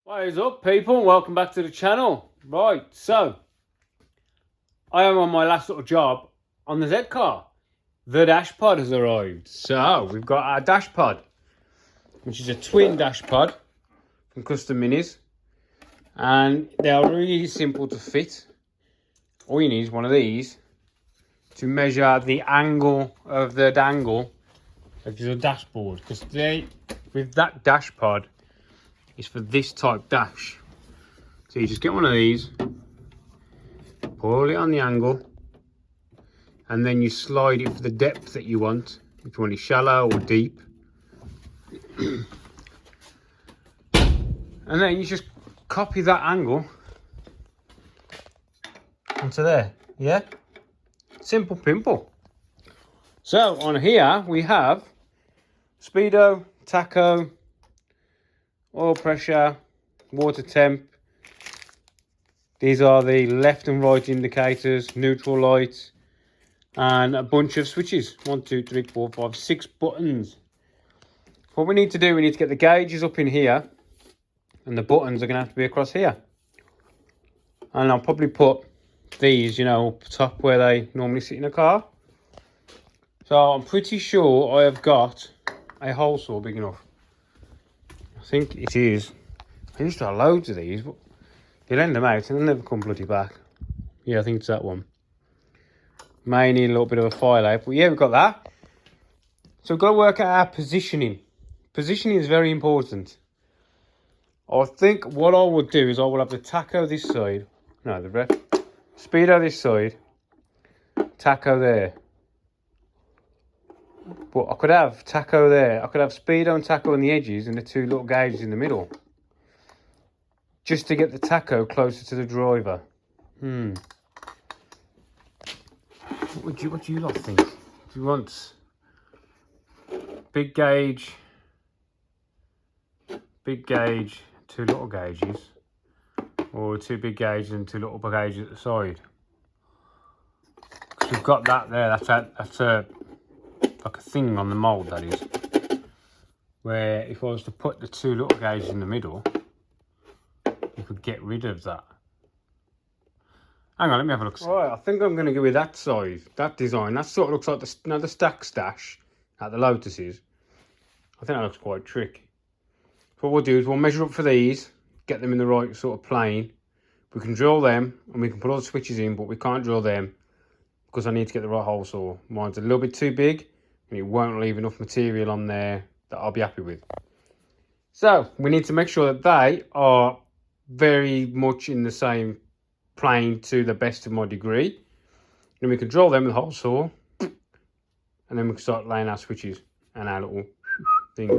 What is up, people? Welcome back to the channel. Right, so I am on my last little job on the zcar. The dash pod has arrived. So we've got our dash pod, which is a twin dash pod from Custom Minis, and they are really simple to fit. All you need is one of these to measure the angle of the dangle of the dashboard, because with that dash pod is for this type dash. So you just get one of these, pull it on the angle, and then you slide it for the depth that you want, if you want it shallow or deep. And then you just copy that angle onto there, yeah? Simple pimple. So on here we have speedo, tacho, oil pressure, water temp. These are the left and right indicators, neutral lights, and a bunch of switches. 1, 2, 3, 4, 5, 6 buttons. What we need to do, we need to get the gauges up in here, and the buttons are going to have to be across here. And I'll probably put these, up top where they normally sit in a car. So I'm pretty sure I have got a hole saw big enough. I think it is. I used to have loads of these, but they lend them out and they never come bloody back. Yeah, I think it's that one. May need a little bit of a file out, but yeah, we've got that. So we've got to work out our positioning. Positioning is very important. I think what I will do is I will have the tacho this side. No, the ref. Speedo this side. Tacho there. But I could have tacho there. I could have speedo and tacho on the edges and the two little gauges in the middle. Just to get the tacho closer to the driver. What do you lot think? Do you want big gauge, two little gauges, or two big gauges and two little gauges at the side? Because we've got that there. That's a like a thing on the mould, that is. Where if I was to put the two little gauges in the middle, you could get rid of that. Hang on, let me have a look. Right, I think I'm going to go with that size, that design. That sort of looks like the stack stash at the Lotuses. I think that looks quite tricky. So what we'll do is we'll measure up for these, get them in the right sort of plane. We can drill them and we can put all the switches in, but we can't drill them because I need to get the right hole saw. Mine's a little bit too big and it won't leave enough material on there that I'll be happy with. So we need to make sure that they are very much in the same plane to the best of my degree. Then we can drill them with the hole saw, and then we can start laying our switches and our little things.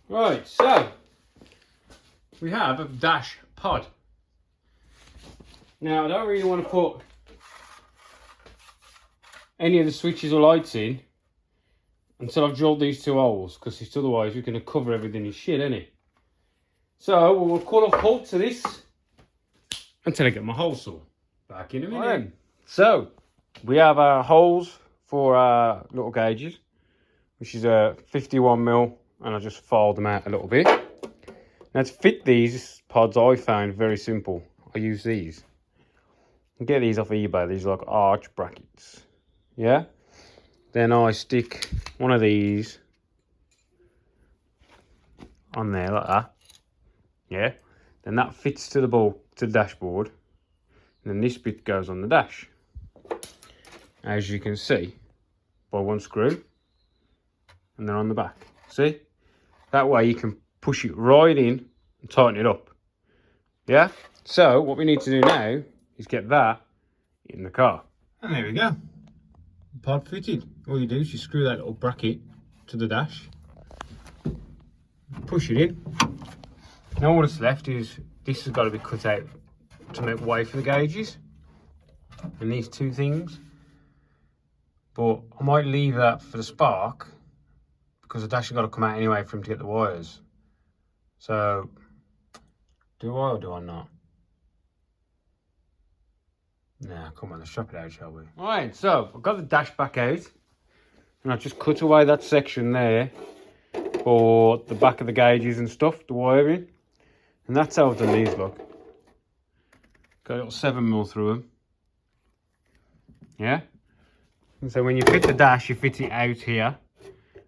Right, so we have a dash pod. Now I don't really want to put any of the switches or lights in until I've drilled these 2 holes, because otherwise we're going to cover everything in shit, innit? So we'll call a halt to this until I get my hole saw. Back in a minute. Right. So we have our holes for our little gauges, which is a 51mm, and I just filed them out a little bit. Now to fit these pods, I found very simple. I use these. You get these off eBay. These are like arch brackets. Yeah. Then I stick one of these on there like that. Yeah. Then that fits to the dashboard. And then this bit goes on the dash. As you can see, by one screw. And then on the back. See? That way you can push it right in and tighten it up. Yeah? So what we need to do now is get that in the car. And there we go. Pod fitted. All you do is you screw that little bracket to the dash. Push it in. Now all that's left is this has got to be cut out to make way for the gauges. And these 2 things. But I might leave that for the spark, because the dash has got to come out anyway for him to get the wires. So, do I or do I not? Nah, come on, let's chop it out, shall we? Alright, so I've got the dash back out, and I've just cut away that section there for the back of the gauges and stuff, the wiring. And that's how I've done these, look. Got a little 7mm through them. Yeah? And so when you fit the dash, you fit it out here.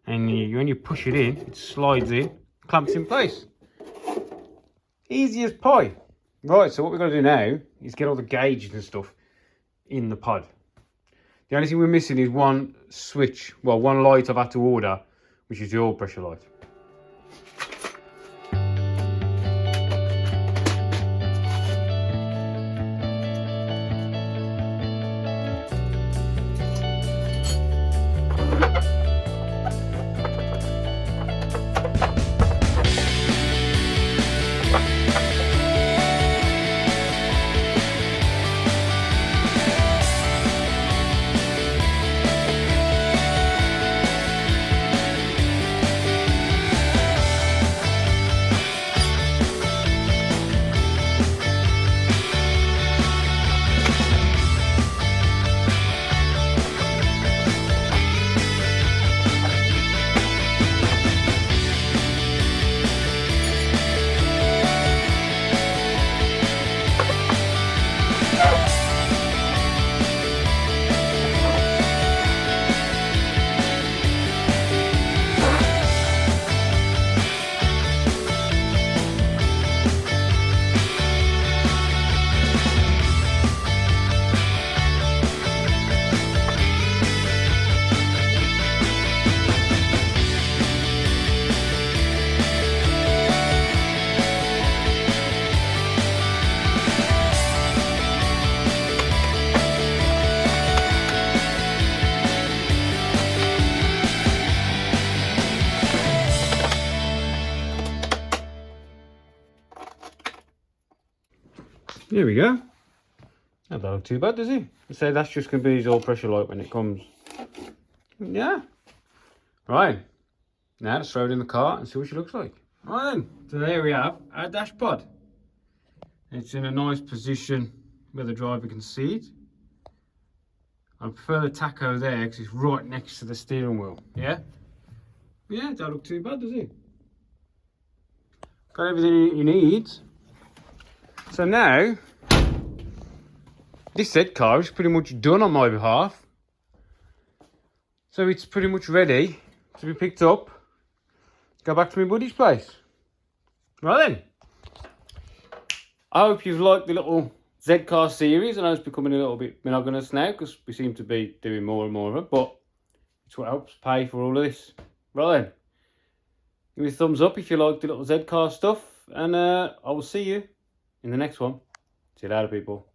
And when you push it in, it slides in, clamps in place. Easy as pie. Right, so what we've got to do now is get all the gauges and stuff in the pod. The only thing we're missing is one switch, well, one light I've had to order, which is the oil pressure light. There we go. That don't look too bad, does he? So that's just going to be his all pressure light when it comes. Yeah. Right. Now let's throw it in the car and see what she looks like. Right then. So there we have our dash pod. It's in a nice position where the driver can see it. I prefer the tacho there because it's right next to the steering wheel. Yeah? Yeah, don't look too bad, does it? Got everything you need. So now, this zcar is pretty much done on my behalf. So it's pretty much ready to be picked up. Go back to my buddy's place. Right then. I hope you've liked the little zcar series. I know it's becoming a little bit monotonous now because we seem to be doing more and more of it, but it's what helps pay for all of this. Right then. Give me a thumbs up if you like the little zcar stuff, and I will see you in the next one. See you later, people.